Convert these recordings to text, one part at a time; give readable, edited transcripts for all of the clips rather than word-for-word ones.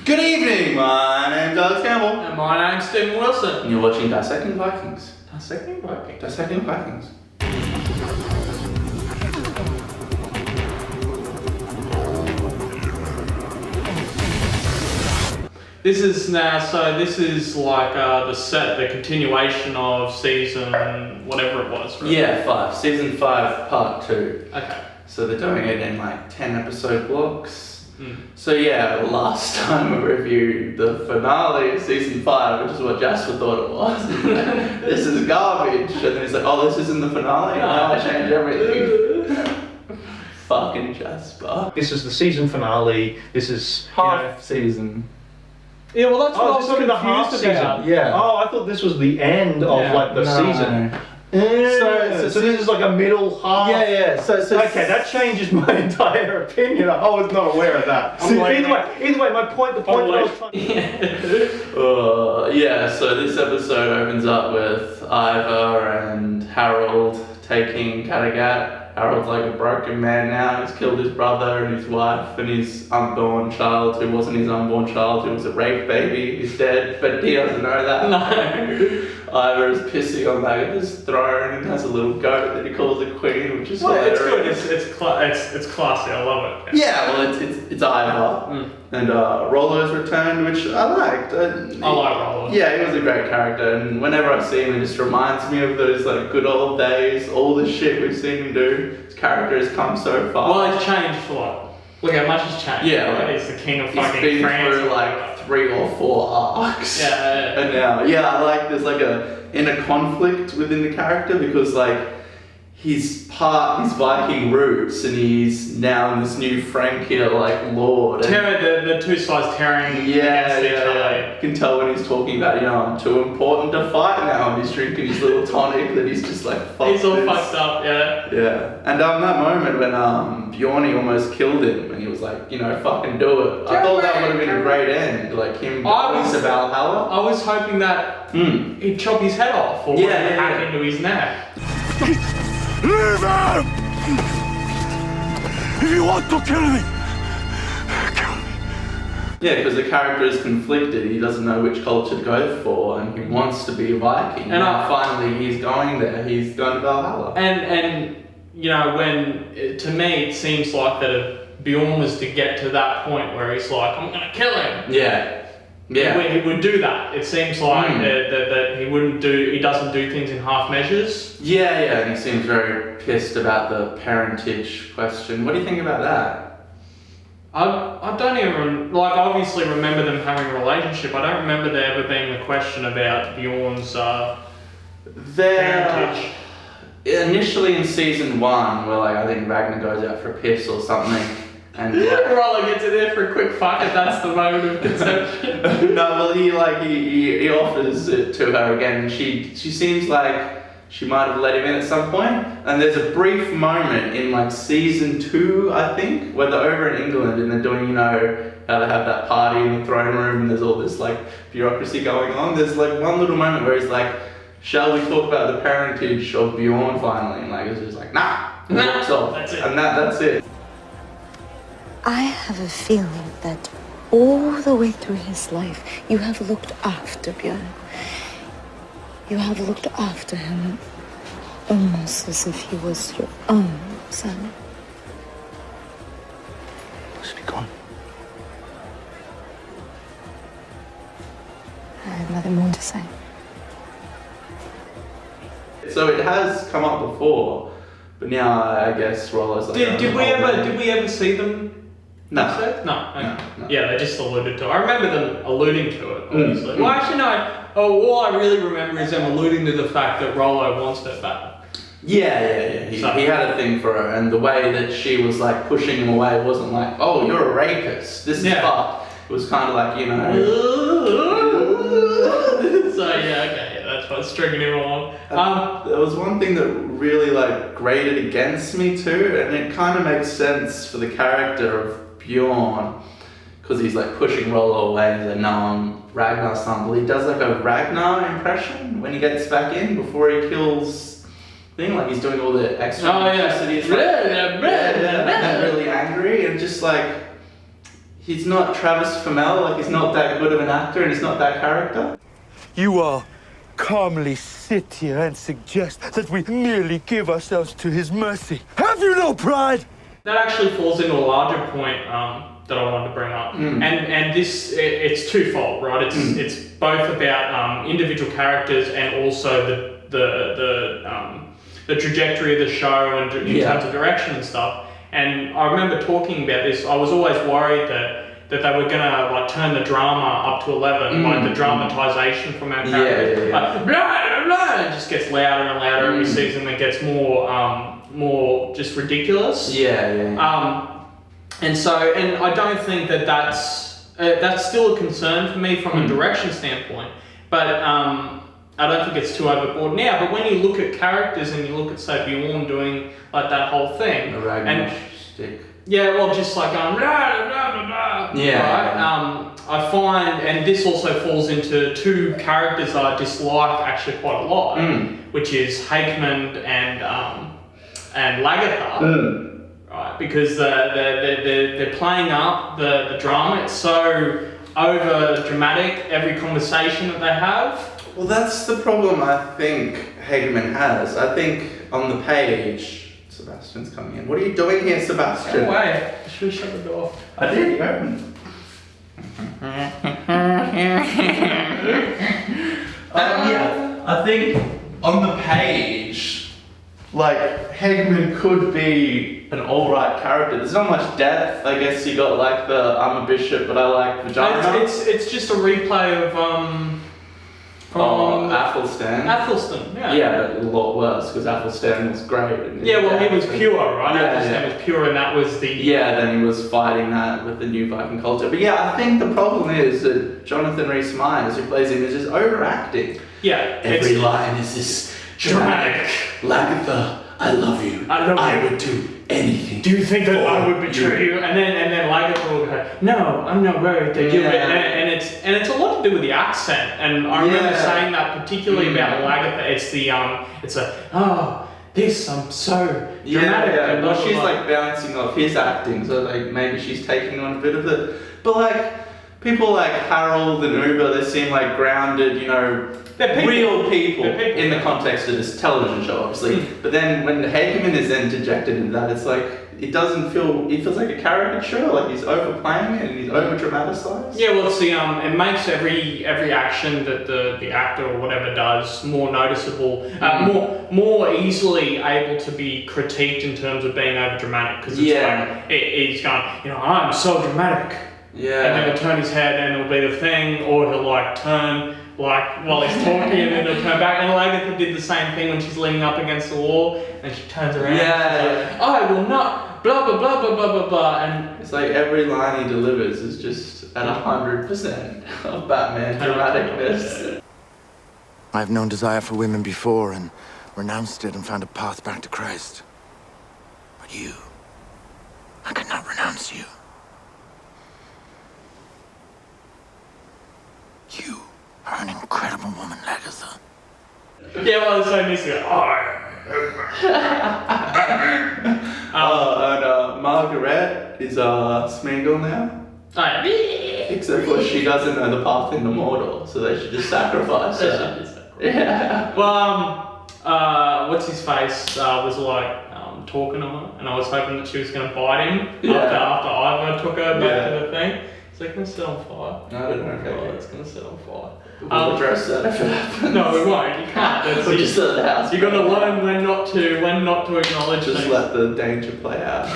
Good evening, my name's Alex Campbell. And my name's Stephen Wilson. And you're watching Dissecting Vikings. Dissecting Vikings? Dissecting Vikings. This is like the continuation of season whatever it was, right? Yeah, 5. Season 5, part 2. Okay. So they're doing it in like 10 episode blocks. Mm. So yeah, last time we reviewed the finale of season 5, which is what Jasper thought it was. This is garbage. And then he's like, oh, this isn't the finale? No, I changed everything. Fucking Jasper. This is the season finale. This is Half season. Yeah, well that's what I was this is the half confused about. season. Yeah. Oh, I thought this was the end of like the season. So this is like a middle half. Yeah. So okay, that changes my entire opinion. I was not aware of that. I'm like- Either way, the point that I was trying yeah, so this episode opens up with Ivar and Harold taking Kattegat. Harold's like a broken man now. He's killed his brother and his wife and his unborn child, who wasn't his unborn child, who was a rape baby. He's dead, but he doesn't know that. No. Ivar is pissing on Magnus' throne and has a little goat that he calls a queen, which is hilarious. It's good. It's classy. I love it. Yeah, well, it's Ivar. And Rollo's returned, which I liked. I like Rollo. Yeah, he was a great character, and whenever I see him, it just reminds me of those like good old days, all the shit we've seen him do. His character has come so far. Well, it's changed a lot. Look how much he's changed. Yeah, right? like, He's the king of he's fucking been France. through like 3 or 4 arcs. Yeah. And now, I like there's like a inner conflict within the character because like he's Viking roots and he's now in this new Frankia like lord. The two sides tearing against each other. You can tell when he's talking about, I'm too important to fight now, and he's drinking his little tonic that he's just like, fuck He's all this. fucked up, yeah. Yeah. And that moment when Bjorny almost killed him and he was like, fucking do it. I thought that would have been a great end, like him going to Valhalla. I was hoping that he'd chop his head off or hack into his neck. Leave him! If you want to kill me, kill me. Yeah, because the character is conflicted. He doesn't know which culture to go for, and he wants to be a Viking. And now finally he's going there. He's going to Valhalla. And when to me it seems like that if Bjorn was to get to that point where he's like, I'm gonna kill him. Yeah. He would do that. It seems like that he doesn't do things in half measures. Yeah, and he seems very pissed about the parentage question. What do you think about that? I don't even, obviously remember them having a relationship. I don't remember there ever being a question about Bjorn's parentage. Initially in season 1, where I think Ragnar goes out for a piss or something. And Rollo gets in there for a quick fuck and that's the moment of conception. No, well he offers it to her again and she seems like she might have let him in at some point. And there's a brief moment in season 2, I think, where they're over in England and they're doing, how they have that party in the throne room and there's all this bureaucracy going on. There's one little moment where he's like, shall we talk about the parentage of Bjorn finally? And it's just like, nah. That's it. And that's it. I have a feeling that all the way through his life, you have looked after Björn. You have looked after him almost as if he was your own son. Speak on. I have nothing more to say. So it has come up before, but now I guess Rollo's like... Did we ever see them? No. No. Okay. No. Yeah, they just alluded to it. I remember them alluding to it, obviously. Well, actually, no. All I really remember is them alluding to the fact that Rollo wants her back. Yeah. He had a thing for her, and the way that she was pushing him away wasn't like, oh, you're a rapist. This is fucked. It was kind of like, So yeah, that's what's stringing him along. There was one thing that really grated against me too, and it kind of makes sense for the character of Bjorn, because he's pushing Rollo away and he's like, no, I'm Ragnar's son. Well, he does a Ragnar impression when he gets back in before he kills thing, he's doing all the extra electricity. And really angry and just he's not Travis Fimmel, like he's not that good of an actor and he's not that character. You all calmly sit here and suggest that we merely give ourselves to his mercy. Have you no pride? That actually falls into a larger point that I wanted to bring up, and this it's twofold, right? It's both about individual characters and also the trajectory of the show and in terms of direction and stuff. And I remember talking about this. I was always worried that they were gonna like turn the drama up to 11, like the dramatization from our characters, like blah, blah, blah, it just gets louder and louder every season. It gets more just ridiculous. And I don't think that's still a concern for me from a direction standpoint, but I don't think it's too overboard now. But when you look at characters and you look at, say, Bjorn doing like that whole thing, The Ragnar stick. yeah, well, just like blah, blah, blah, blah, right? I find, and this also falls into two characters that I dislike actually quite a lot, which is Hakeman and Lagertha. Right, because they're playing up the drama. It's so over dramatic, every conversation that they have. Well, that's the problem I think Hageman has. I think on the page, Sebastian's coming in. What are you doing here, Sebastian? No way. I should have shut the door. I did, you opened. I think on the page, like, Hageman could be an alright character. There's not much depth. I guess you got like the I'm a bishop, but I like vagina. It's just a replay of Athelstan. Yeah, but a lot worse because Athelstan was great. Yeah, well, he was pure, right? Yeah, Athelstan was pure, and that was the. Yeah, then he was fighting that with the new Viking culture. But yeah, I think the problem is that Jonathan Rhys-Meyers, who plays him, is just overacting. Yeah, Every line is this dramatic. Lagertha, I love you. I would do anything. Do you think that I would betray you? And then Lagertha would go, no, I'm not worried that you would. And it's a lot to do with the accent. And I remember saying that particularly about Lagertha. It's I'm so dramatic. Yeah. Well, she's like bouncing off his acting, so like maybe she's taking on a bit of it. But like people like Harold and Uber, they seem like grounded, you know. They're people. Real people, They're people in the context of this television show, obviously. But then when Hageman is then dejected into that, it's like it feels like a caricature, like he's overplaying it and he's over dramatized. Yeah, well, see, it makes every action that the actor or whatever does more noticeable, more easily able to be critiqued in terms of being over dramatic because it's like he's going, I'm so dramatic. Yeah. And then he'll turn his head and it'll be the thing, or he'll like turn while he's talking and then he'll turn back. And Lagertha did the same thing when she's leaning up against the wall and she turns around. Yeah. I will not, blah, blah, blah, blah, blah, blah, blah. And it's like every line he delivers is just at 100% of Batman dramaticness. I've known desire for women before and renounced it and found a path back to Christ. But you, I could not renounce you. You are an incredible woman, Lagertha. Yeah, well, it's so missing. And Margaret is Smeagol now. Except for she doesn't know the path into Mordor, so they should just sacrifice her. Yeah. Well, what's his face was like talking to her, and I was hoping that she was going to bite him after Ivar took her back to the thing. It's like, going to set on fire. I don't know. Oh, it's going to set on fire. We'll address that if it happens. No, we won't. You can't. We'll just sit at the house. You got to learn when not to acknowledge Just things. let the danger play out.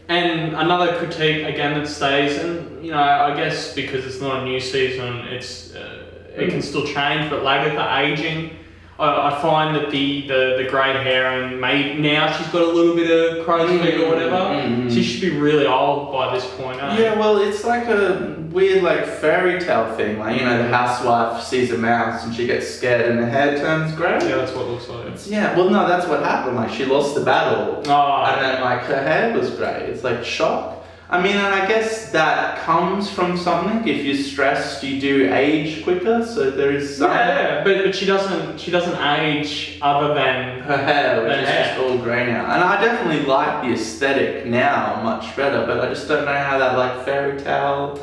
And another critique again that stays, and I guess because it's not a new season, it can still change. But Lagertha aging, I find that the grey hair and maybe now she's got a little bit of crow's feet or whatever. She should be really old by this point. Yeah, well, it's like a weird like fairy tale thing. Like the housewife sees a mouse and she gets scared and her hair turns grey. Yeah, that's what it looks like. Well, no, that's what happened. Like she lost the battle, and then like her hair was grey. It's like shock. I mean, and I guess that comes from something. If you're stressed, you do age quicker. So there is some. Yeah, but she doesn't age other than her hair, which is hair. just all grey now. And I definitely like the aesthetic now much better. But I just don't know how that like fairy tale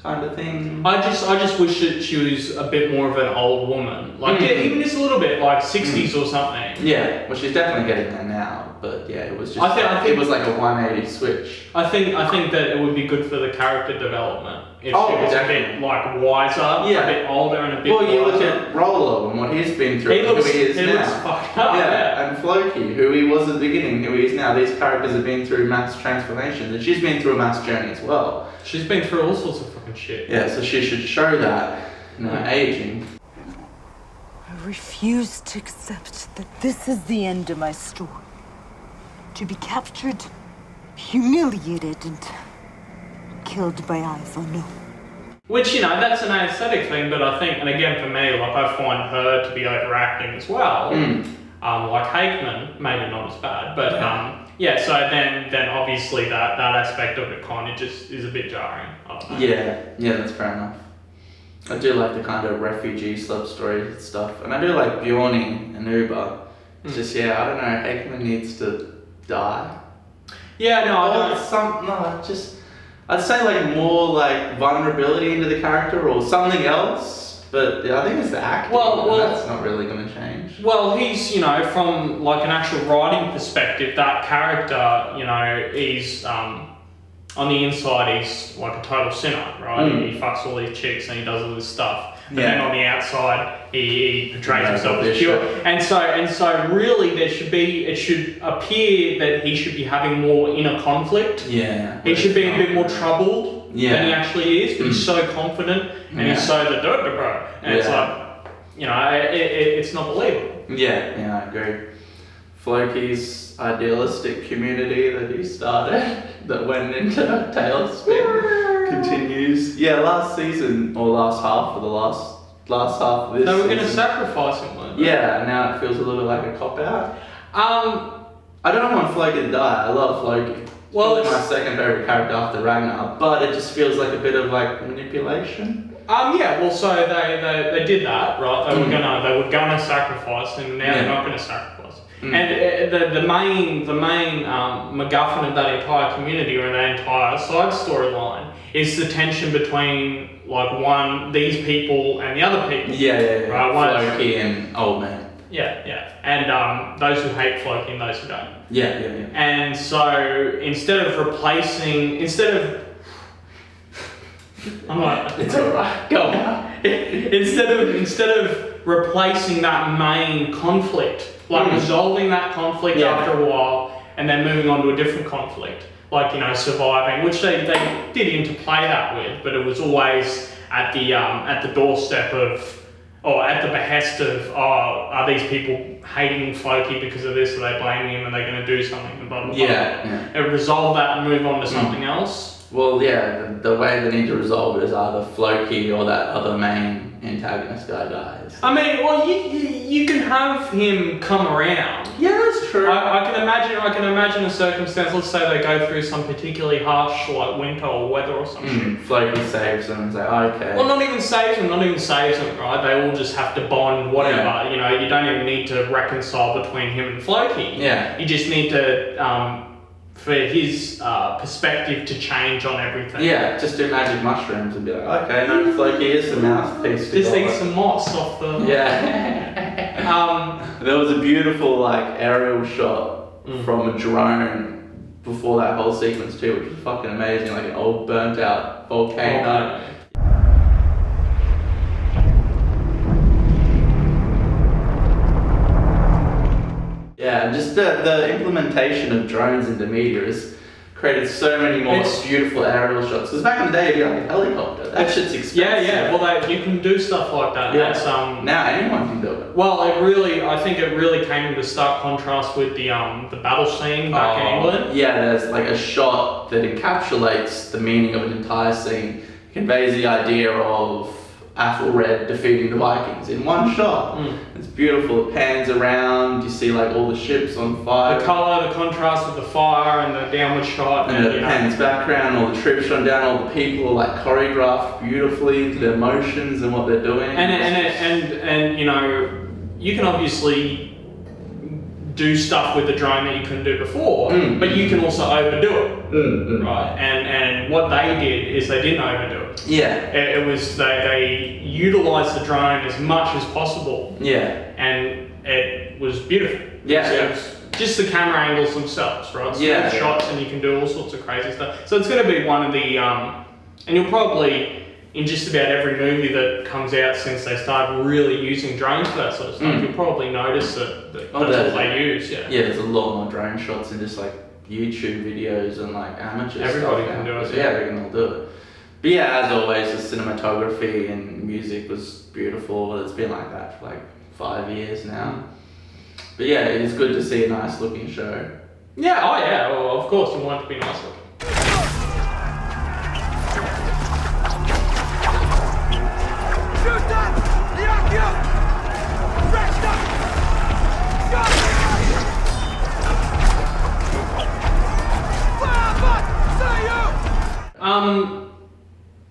kind of thing. I just wish that she was a bit more of an old woman, like even just a little bit, like 60s or something. Yeah, well, she's definitely getting there now. But yeah, it was just. I think it was like a 180 switch. I think that it would be good for the character development if she was definitely. a bit like wiser, a bit older, and a bit. Well, you wiser. look at Rollo and what he's been through, He looks now. fucked up. Yeah. And Floki, who he was at the beginning, who he is now. These characters have been through mass transformations, and she's been through a mass journey as well. She's been through all sorts of fucking shit. Yeah, so she should show that in her aging. I refuse to accept that this is the end of my story. To be captured, humiliated, and killed by Ivar, no. Which, that's an aesthetic thing, but I think, and again for me, like I find her to be overacting as well. Like Hakeman, maybe not as bad, but so then obviously that aspect of it kind of just is a bit jarring. I don't know. Yeah, that's fair enough. I do like the kind of refugee sub-story stuff, and I do like Bjorni and Uber. It's just, I don't know, Hakeman needs to die. Yeah, no, I don't. I'd say like more like vulnerability into the character or something else, but I think it's the acting. Well, that's not really going to change. Well, he's, from like an actual writing perspective, that character, he's on the inside he's like a total sinner, right? He fucks all these chicks and he does all this stuff. But then on the outside, he portrays himself as pure. And so really it should appear that he should be having more inner conflict. Yeah. He should be a bit more troubled than he actually is, but he's so confident and he's so the bro. And it's like, it's not believable. Yeah, I agree. Floki's idealistic community that he started that went into tailspin continues. Yeah, last season or last half of this. They were going to season. sacrifice him, weren't they? Yeah, now it feels a little like a cop out. I don't want Floki to die. I love Floki. Well, Probably my second favorite character after Ragnar, but it just feels like a bit of like manipulation. So they did that, right? They were gonna sacrifice him. Now they're not gonna sacrifice him. And the main MacGuffin of that entire community or that entire side storyline is the tension between like these people and the other people. Yeah. Right? Floki and old man. Yeah. And those who hate Floki and those who don't. Yeah. And so instead of I'm like, it's alright. Go on. Instead of replacing that main conflict, like resolving that conflict after a while, and then moving on to a different conflict, like surviving, which they did interplay that with, but it was always at the doorstep of, or at the behest of, are these people hating Floki because of this? Are they blaming him? Are they going to do something? And blah blah blah. And resolve that and move on to something else. Well, the way they need to resolve it is either Floki or that other main antagonist guy dies. I mean, well, you can have him come around. Yeah, that's true. I can imagine a circumstance. Let's say they go through some particularly harsh, like winter or weather or something. Floki saves them and say, okay. Well, not even saves them, right? They all just have to bond, whatever. You don't even need to reconcile between him and Floki. Yeah. You just need to. For his perspective to change on everything. Yeah, just do magic mushrooms and be like, okay, no, Floki is the mouthpiece. Just eat some moss off the. Yeah. There was a beautiful like aerial shot from a drone before that whole sequence too, which was fucking amazing, like an old burnt out volcano. Yeah, and just the implementation of drones into media has created so many more beautiful aerial shots. Because back in the day, you'd be like a helicopter. That shit's expensive. Yeah. Well, you can do stuff like that. Yeah. That's, now anyone can build it. Well, I think it really came into stark contrast with the battle scene back in England. Yeah, there's like a shot that encapsulates the meaning of an entire scene, conveys the idea of Athelred defeating the Vikings in one shot. It's beautiful. It pans around. You see like all the ships on fire. The colour, the contrast with the fire and the downward shot. And it pans back around. All the troops shone down. All the people are like choreographed beautifully into their motions and what they're doing. And you know, you can obviously do stuff with the drone that you couldn't do before, but you can also overdo it, right? And what they did is they didn't overdo it. Yeah. It was they utilised the drone as much as possible. Yeah. And it was beautiful. Yeah. So it was just the camera angles themselves, right? So Yeah. shots, and you can do all sorts of crazy stuff. So it's going to be one of the, and you'll probably, in just about every movie that comes out since they started really using drones for that sort of stuff, you'll probably notice that that's what they use. Yeah, there's a lot more drone shots in just like YouTube videos and like amateur Everybody stuff. can do it. So, yeah, they can all do it. But yeah, as always, the cinematography and music was beautiful. It's been like that for like 5 years now. But yeah, it's good to see a nice looking show. Yeah, oh yeah, well, of course you want it to be nice looking.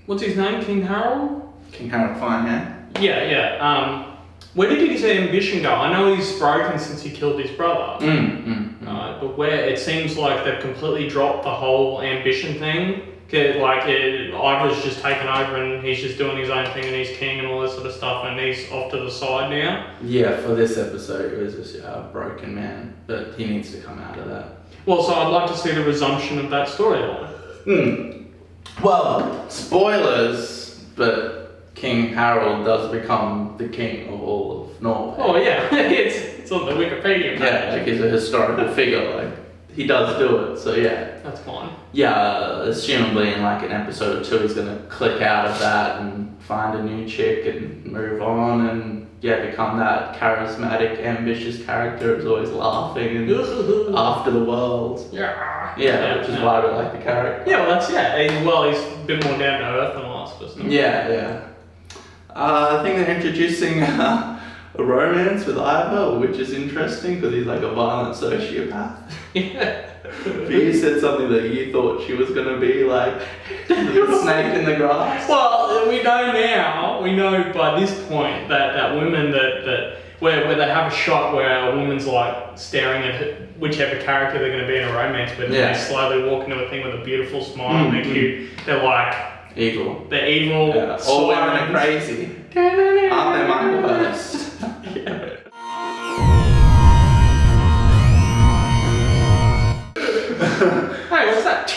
What's his name? King Harold? King Harold Fine, yeah? Yeah. Where did his ambition go? I know he's broken since he killed his brother. But where it seems like they've completely dropped the whole ambition thing. Ivar's just taken over and he's just doing his own thing and he's king and all this sort of stuff and he's off to the side now. Yeah, for this episode it was just a broken man, but he needs to come out of that. Well, so I'd like to see the resumption of that storyline. Well, spoilers, but King Harold does become the king of all of Norway. Oh yeah, it's on the Wikipedia page. Yeah, like he's a historical figure, like he does do it, so yeah. That's fine. Yeah, assumably in like an episode or two he's gonna click out of that and find a new chick and move on and become that charismatic, ambitious character who's always laughing and after the world. Yeah, which is why we like the character. Yeah, well he's a bit more down to earth than last person. Yeah. I think they're introducing a romance with Ivar, which is interesting because he's like a violent sociopath. Yeah. But you said something that you thought she was going to be like the snake in the grass. Well, we know by this point that women where they have a shot where a woman's like staring at whichever character they're going to be in a romance with, and they slowly walk into a thing with a beautiful smile and they're cute. They're like evil. They're evil. Yeah. All women are crazy. Aren't they my worst? Yeah. Hey, what's that?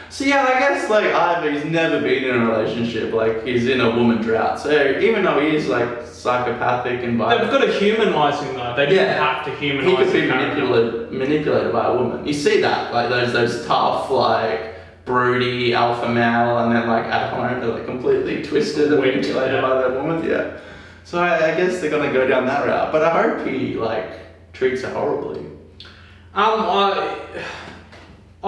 So yeah, I guess like Ivar's never been in a relationship, like he's in a woman drought. So even though he is like psychopathic and violent, they've got to humanise him though. They didn't have to humanise him. He could be manipulated by a woman. You see that, like those tough, like broody alpha male, and then like at home they're like completely twisted and manipulated by that woman. Yeah. So I guess they're gonna go down that route, but I hope he like treats her horribly. I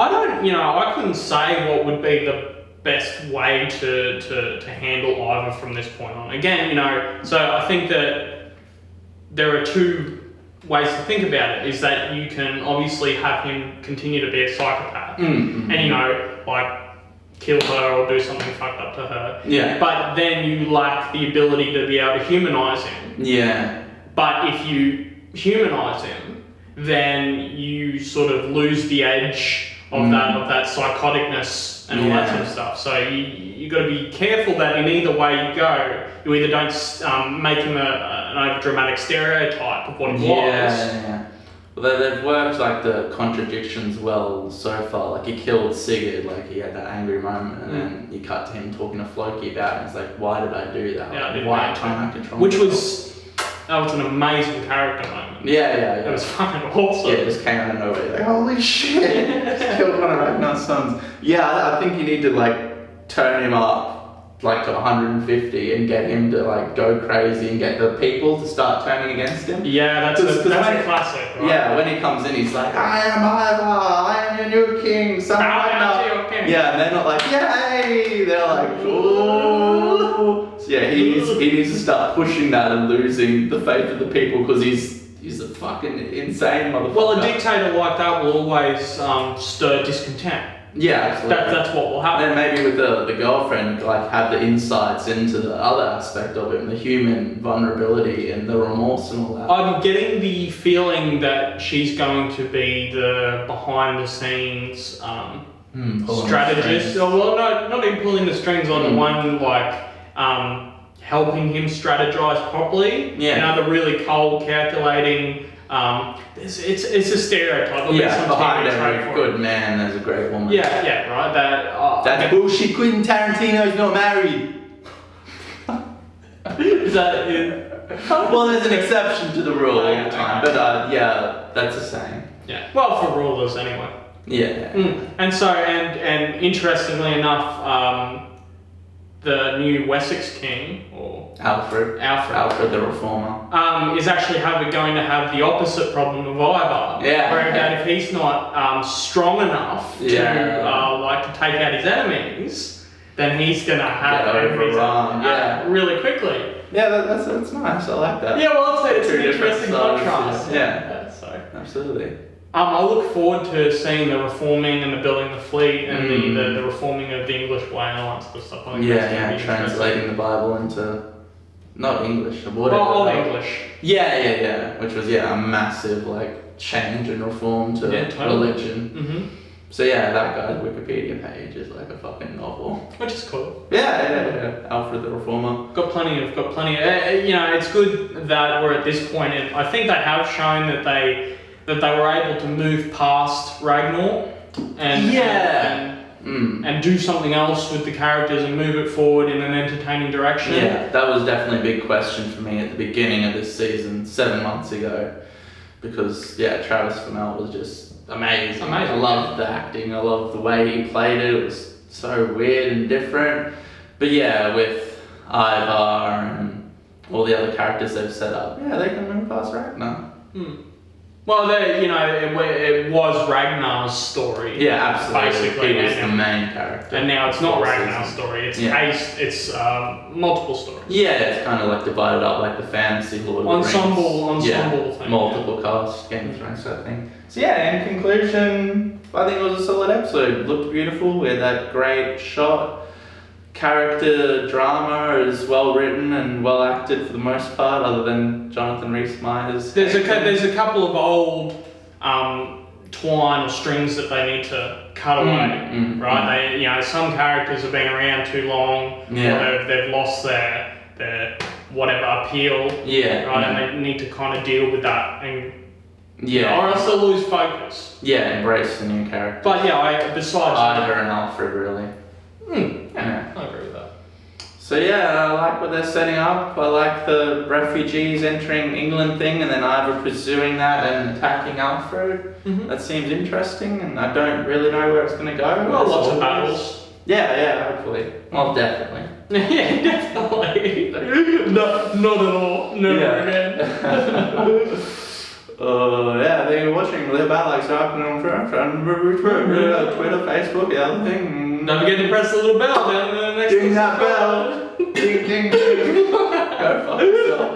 don't, I couldn't say what would be the best way to handle Ivar from this point on. Again, so I think that there are two ways to think about it. Is that you can obviously have him continue to be a psychopath and, like kill her or do something fucked up to her. Yeah. But then you lack the ability to be able to humanise him. Yeah. But if you humanise him, then you sort of lose the edge of that psychoticness and all that sort of stuff. So you got to be careful that in either way you go, you either don't make him an over-dramatic stereotype of what he was. Yeah. Well, they've worked like the contradictions well so far. Like he killed Sigurd, like he had that angry moment, and then you cut to him talking to Floki about it. And it's like, why did I do that? Yeah, why can't I control Which myself? That was an amazing character moment. Yeah. It was fucking awesome. Yeah, it just came out of nowhere. Like, holy shit! Just killed one of Ragnar's sons. Yeah, I think you need to like turn him up like to 150 and get him to like go crazy and get the people to start turning against him. Yeah, that's a classic. Right? Yeah, when he comes in, he's like, I am Ivar, I am your new king, son of your king. Yeah, and they're not like, yay, they're like, ooh. So yeah, he needs to start pushing that and losing the faith of the people because he's a fucking insane motherfucker. Well, a dictator like that will always stir discontent. Yeah, absolutely. That's what will happen. And maybe with the girlfriend, like have the insights into the other aspect of him, the human vulnerability and the remorse and all that. I'm getting the feeling that she's going to be the behind the scenes strategist. Well, no, not even pulling the strings on the one like helping him strategize properly. Yeah. You know, the really cold, calculating. It's a stereotype. Yeah, behind every good man, there's a great woman. Yeah, right. That's bullshit. Quentin Tarantino's not married. Is that? Well, there's an exception to the rule all the time, but yeah, that's the same. Yeah. Well, for rulers anyway. Yeah. And so, and interestingly enough, the new Wessex king, or Alfred the Reformer, is actually going to have the opposite problem of Ivar. Yeah. Where if he's not strong enough to to take out his enemies, then he's going to have overrun. really quickly. Yeah, that's nice. I like that. Yeah, well, it's an interesting sides, contrast. Yeah. So Absolutely. I look forward to seeing the reforming and the building the fleet and the reforming of the English way and all that sort of stuff. I think that's gonna be translating the Bible into not English, whatever. Old English. Yeah. Which was a massive like change and reform to religion. Mm-hmm. So yeah, that guy's Wikipedia page is like a fucking novel. Which is cool. Yeah. Alfred the Reformer. Got plenty of. It's good that we're at this point, and I think they have shown that they were able to move past Ragnar and do something else with the characters and move it forward in an entertaining direction. Yeah, that was definitely a big question for me at the beginning of this season, 7 months ago, because Travis Fimmel was just amazing. I loved the acting, I loved the way he played it. It was so weird and different. But with Ivar and all the other characters they've set up, they can move past Ragnar. Well, it was Ragnar's story. Yeah, absolutely. Basically, he was the main character. And now it's not Ragnar's story. It's multiple stories. Yeah, it's kind of like divided up like the fantasy Lord of the Rings. Thing. Multiple cast, Game of Thrones sort of thing. So in conclusion, I think it was a solid episode. It looked beautiful. We had that great shot. Character drama is well written and well acted for the most part, other than Jonathan Rhys-Meyers. There's a couple of old twine or strings that they need to cut away, right? They some characters have been around too long, or they've lost their whatever appeal, right? And they need to kind of deal with that and. Or else they'll lose focus. Embrace the new character. But besides Ivar and Alfred, really. I agree with that. So I like what they're setting up. I like the refugees entering England thing and then Ivar pursuing that and attacking Alfred. That seems interesting, and I don't really know where it's going to go. Well, lots of battles. Hopefully. Well, definitely. Definitely. Not at all. Never again. Thank you for watching. Leave a like, subscribe on Twitter, Facebook, the other thing. Don't forget to press the little bell down in the next Ding that bell. Ding, ding, ding. Go fuck yourself.